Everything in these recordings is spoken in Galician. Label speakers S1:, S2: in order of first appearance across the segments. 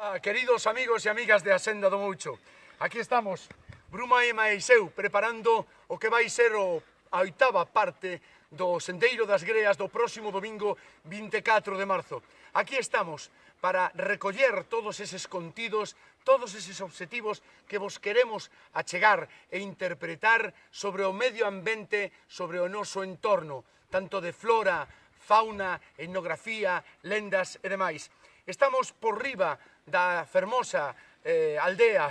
S1: Queridos amigos e amigas de A Senda do Moucho, aquí estamos, Bruma e Maiseu, preparando o que vai ser a oitava parte do Sendeiro das Greas do próximo domingo 24 de marzo. Aquí estamos para recoller todos eses contidos, todos eses obxectivos que vos queremos achegar e interpretar sobre o medio ambiente, sobre o noso entorno, tanto de flora, fauna, etnografía, lendas e demais. Estamos por riba da fermosa aldea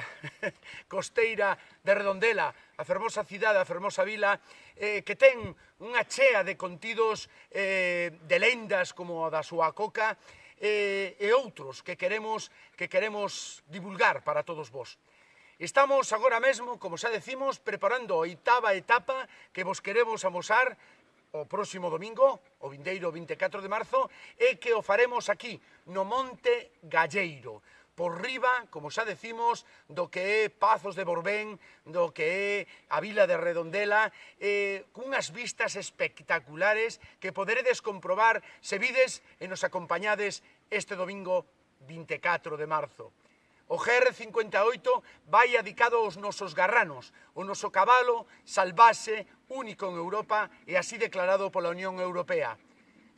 S1: costeira de Redondela, a fermosa cidade, a fermosa vila, que ten unha chea de contidos de lendas como a da súa coca e outros que queremos divulgar para todos vos. Estamos agora mesmo, como xa decimos, preparando a oitava etapa que vos queremos amosar o próximo domingo, o vindeiro 24 de marzo, e que o faremos aquí, no Monte Galleiro, por riba, como xa decimos, do que é Pazos de Borbén, do que é a vila de Redondela, cunhas vistas espectaculares que poderedes comprobar se vides e nos acompañades este domingo 24 de marzo. O GR58 vai adicado aos nosos garranos, o noso cabalo salvaxe, único en Europa e así declarado pola Unión Europea.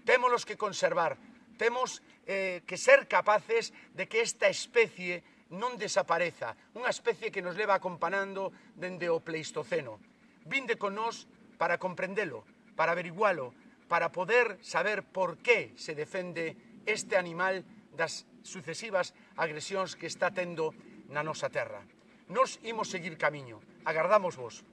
S1: Témolos que conservar, temos que ser capaces de que esta especie non desapareza, unha especie que nos leva acompañando dende o Pleistoceno. Vinde con nós para comprendelo, para averigualo, para poder saber por que se defende este animal das sucesivas agresións que está tendo na nosa terra. Nos imos seguir camiño, agardamos vos.